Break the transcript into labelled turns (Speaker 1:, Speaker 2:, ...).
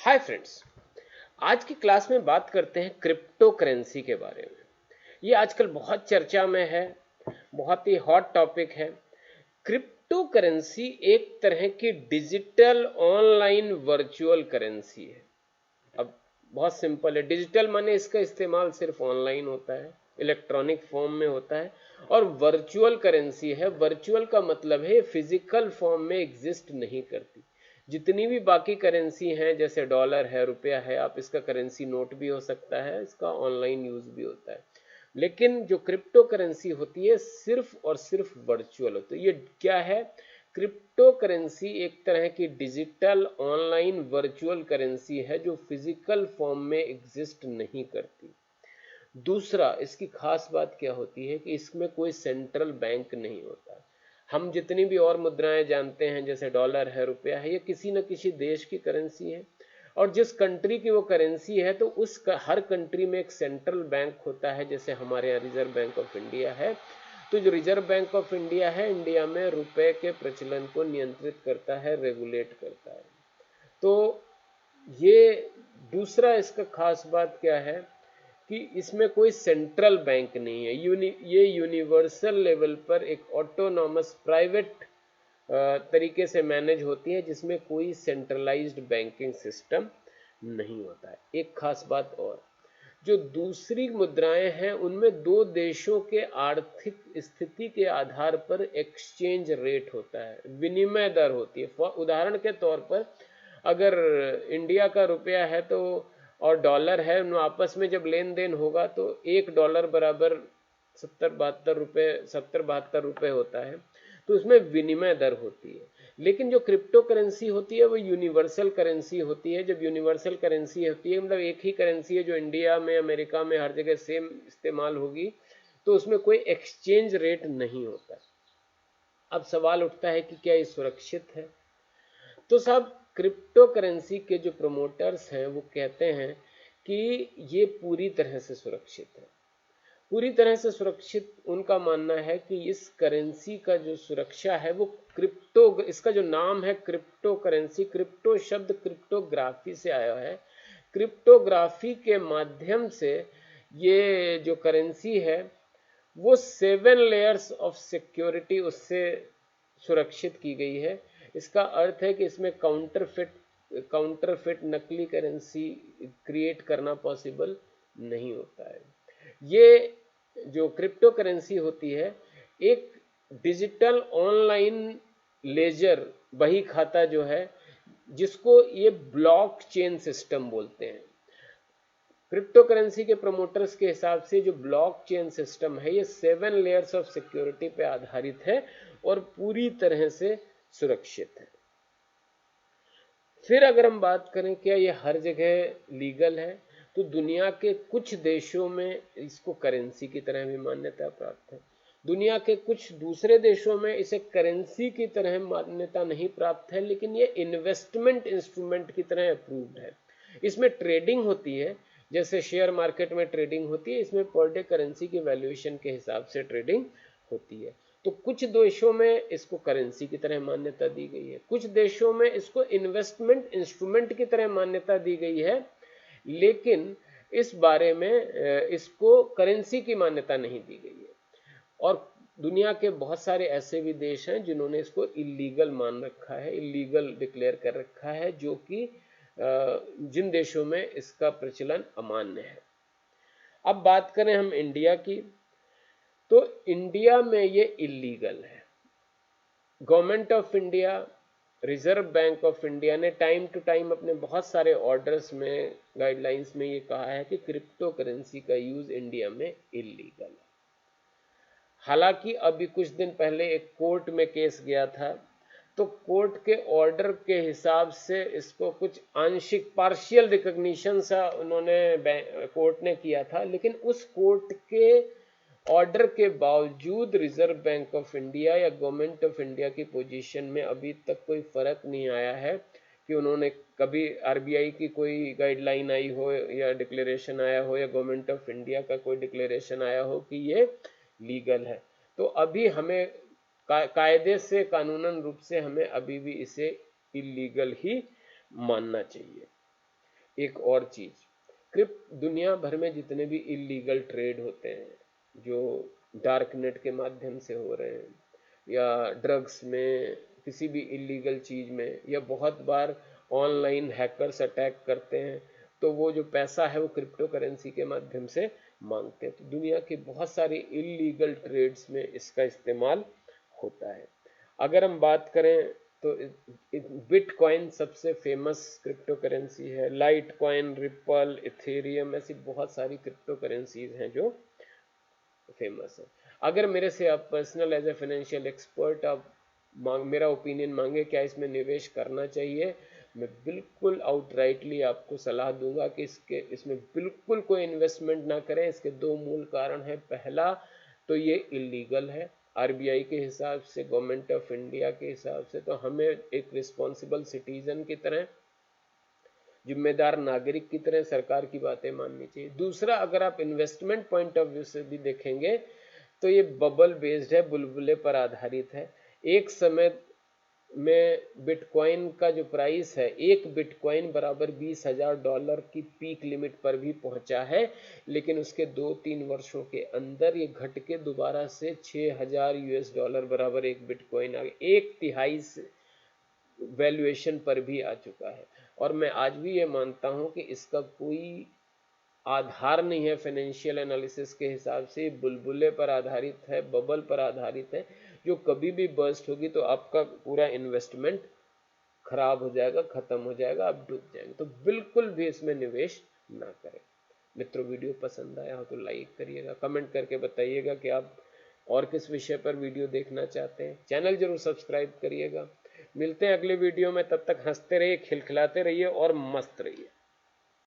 Speaker 1: Hi friends. आज की class में बात करते हैं क्रिप्टो करेंसी के बारे में। ये आजकल बहुत चर्चा में है, बहुत ही हॉट टॉपिक है। क्रिप्टो करेंसी एक तरह की डिजिटल ऑनलाइन वर्चुअल करेंसी है। अब बहुत सिंपल है, डिजिटल माने इसका इस्तेमाल सिर्फ ऑनलाइन होता है, इलेक्ट्रॉनिक फॉर्म में होता है। और वर्चुअल करेंसी है, वर्चुअल का मतलब है फिजिकल फॉर्म में एग्जिस्ट नहीं करती। जितनी भी बाकी करेंसी हैं, जैसे डॉलर है, रुपया है, आप इसका करेंसी नोट भी हो सकता है, इसका ऑनलाइन यूज भी होता है। लेकिन जो क्रिप्टो करेंसी होती है सिर्फ और सिर्फ वर्चुअल होती है। ये क्या है? क्रिप्टो करेंसी एक तरह की डिजिटल ऑनलाइन वर्चुअल करेंसी है जो फिजिकल फॉर्म में एग्जिस्ट नहीं करती। दूसरा, इसकी खास बात क्या होती है कि इसमें कोई सेंट्रल बैंक नहीं होता। हम जितनी भी और मुद्राएं जानते हैं, जैसे डॉलर है, रुपया है, ये किसी न किसी देश की करेंसी है। और जिस कंट्री की वो करेंसी है तो हर कंट्री में एक सेंट्रल बैंक होता है, जैसे हमारे यहाँ रिजर्व बैंक ऑफ इंडिया है। तो जो रिजर्व बैंक ऑफ इंडिया है, इंडिया में रुपए के प्रचलन को नियंत्रित करता है, रेगुलेट करता है। तो ये दूसरा, इसका खास बात क्या है कि इसमें कोई सेंट्रल बैंक नहीं है। ये यूनिवर्सल लेवल पर एक ऑटोनॉमस प्राइवेट तरीके से मैनेज होती है, जिसमें कोई सेंट्रलाइज्ड बैंकिंग सिस्टम नहीं होता है। एक खास बात और, जो दूसरी मुद्राएं हैं उनमें दो देशों के आर्थिक स्थिति के आधार पर एक्सचेंज रेट होता है, विनिमय दर होती है। उदाहरण के तौर पर, अगर इंडिया का रुपया है तो और डॉलर है, उन आपस में जब लेन देन होगा तो $1 बराबर 70-72 रुपए होता है। तो उसमें विनिमय दर होती है। लेकिन जो क्रिप्टो करेंसी होती है वो यूनिवर्सल करेंसी होती है। जब यूनिवर्सल करेंसी होती है, मतलब एक ही करेंसी है जो इंडिया में, अमेरिका में, हर जगह सेम इस्तेमाल होगी, तो उसमें कोई एक्सचेंज रेट नहीं होता। अब सवाल उठता है कि क्या ये सुरक्षित है? तो साहब, क्रिप्टो करेंसी के जो प्रमोटर्स हैं वो कहते हैं कि ये पूरी तरह से सुरक्षित है। पूरी तरह से सुरक्षित उनका मानना है कि इस करेंसी का जो सुरक्षा है वो क्रिप्टो, इसका जो नाम है क्रिप्टो करेंसी, क्रिप्टो शब्द क्रिप्टोग्राफी से आया है। क्रिप्टोग्राफी के माध्यम से ये जो करेंसी है वो 7 लेयर्स ऑफ सिक्योरिटी उससे सुरक्षित की गई है। इसका अर्थ है कि इसमें काउंटरफिट नकली करेंसी क्रिएट करना पॉसिबल नहीं होता है। ये जो क्रिप्टो करेंसी होती है एक डिजिटल ऑनलाइन लेजर बही खाता जो है, जिसको ये ब्लॉक चेन सिस्टम बोलते हैं। क्रिप्टो करेंसी के प्रमोटर्स के हिसाब से जो ब्लॉक चेन सिस्टम है ये 7 लेयर्स ऑफ सिक्योरिटी पे आधारित है और पूरी तरह से सुरक्षित है। फिर अगर हम बात करें क्या ये हर जगह लीगल है, तो दुनिया के कुछ देशों में इसको करेंसी की तरह भी मान्यता प्राप्त है। दुनिया के कुछ दूसरे देशों में इसे करेंसी की तरह मान्यता नहीं प्राप्त है, लेकिन ये इन्वेस्टमेंट इंस्ट्रूमेंट की तरह अप्रूव्ड है। इसमें ट्रेडिंग होती है, जैसे शेयर मार्केट में ट्रेडिंग होती है, इसमें पर डे करेंसी की वैल्यूएशन के हिसाब से ट्रेडिंग होती है। तो कुछ देशों में इसको करेंसी की तरह मान्यता दी गई है, कुछ देशों में इसको इन्वेस्टमेंट इंस्ट्रूमेंट की तरह मान्यता दी गई है, लेकिन इस बारे में इसको करेंसी की मान्यता नहीं दी गई है। और दुनिया के बहुत सारे ऐसे भी देश हैं जिन्होंने इसको इलीगल मान रखा है, इलीगल डिक्लेयर कर रखा है, जो कि जिन देशों में इसका प्रचलन अमान्य है। अब बात करें हम इंडिया की, तो इंडिया में ये इलीगल है। Government of India, reserve bank of India ने टाइम टू टाइम अपने बहुत सारे ऑर्डर्स में, गाइडलाइंस में ये कहा है कि क्रिप्टो करेंसी का यूज इंडिया में इलीगल है। हालांकि अभी कुछ दिन पहले एक कोर्ट में केस गया था, तो कोर्ट के ऑर्डर के हिसाब से इसको कुछ आंशिक पार्शियल रिकॉग्निशन सा उन्होंने कोर्ट ने किया था, लेकिन उस कोर्ट के ऑर्डर के बावजूद रिजर्व बैंक ऑफ इंडिया या गवर्नमेंट ऑफ इंडिया की पोजीशन में अभी तक कोई फर्क नहीं आया है कि उन्होंने कभी आरबीआई की कोई गाइडलाइन आई हो या डिक्लेरेशन आया हो या गवर्नमेंट ऑफ इंडिया का कोई डिक्लेरेशन आया हो कि ये लीगल है। तो अभी हमें कायदे से, कानूनन रूप से हमें अभी भी इसे इलीगल ही मानना चाहिए। एक और चीज, दुनिया भर में जितने भी इलीगल ट्रेड होते हैं जो डार्क नेट के माध्यम से हो रहे हैं, या ड्रग्स में, किसी भी इलीगल चीज में, या बहुत बार ऑनलाइन हैकर्स अटैक करते हैं, तो वो जो पैसा है वो क्रिप्टो करेंसी के माध्यम से मांगते हैं। तो दुनिया के बहुत सारे इलीगल ट्रेड्स में इसका इस्तेमाल होता है। अगर हम बात करें तो बिटकॉइन सबसे फेमस क्रिप्टो करेंसी है। लाइट कॉइन, रिपल, इथेरियम, ऐसी बहुत सारी क्रिप्टो करेंसीज हैं जो फेमस है। अगर मेरे से आप personal as a financial expert आप मेरा ओपिनियन मांगे क्या इसमें निवेश करना चाहिए, मैं बिल्कुल आउटराइटली आपको सलाह दूंगा कि इसमें बिल्कुल कोई इन्वेस्टमेंट ना करें। इसके दो मूल कारण हैं। पहला तो ये इलीगल है आरबीआई के हिसाब से, गवर्नमेंट ऑफ इंडिया के हिसाब से, तो हमें एक रिस्पॉन्सिबल सिटीजन की तरह, जिम्मेदार नागरिक की तरह सरकार की बातें माननी चाहिए। दूसरा, अगर आप इन्वेस्टमेंट पॉइंट ऑफ व्यू से भी देखेंगे तो ये बबल बेस्ड है, बुलबुले पर आधारित है। एक समय में बिटकॉइन का जो प्राइस है, एक बिटकॉइन बराबर $20,000 की पीक लिमिट पर भी पहुंचा है, लेकिन उसके 2-3 वर्षों के अंदर ये घट के दोबारा से $6,000 बराबर एक बिटकॉइन आ गया, एक तिहाई वैल्यूएशन पर भी आ चुका है। और मैं आज भी ये मानता हूं कि इसका कोई आधार नहीं है फाइनेंशियल एनालिसिस के हिसाब से, बुलबुले पर आधारित है, बबल पर आधारित है, जो कभी भी बर्स्ट होगी तो आपका पूरा इन्वेस्टमेंट खराब हो जाएगा, खत्म हो जाएगा, आप डूब जाएंगे। तो बिल्कुल भी इसमें निवेश ना करें। मित्रों, वीडियो पसंद आया हो तो लाइक करिएगा, कमेंट करके बताइएगा कि आप और किस विषय पर वीडियो देखना चाहते हैं। चैनल जरूर सब्सक्राइब करिएगा। मिलते हैं अगले वीडियो में, तब तक हंसते रहिए, खिलखिलाते रहिए और मस्त रहिए।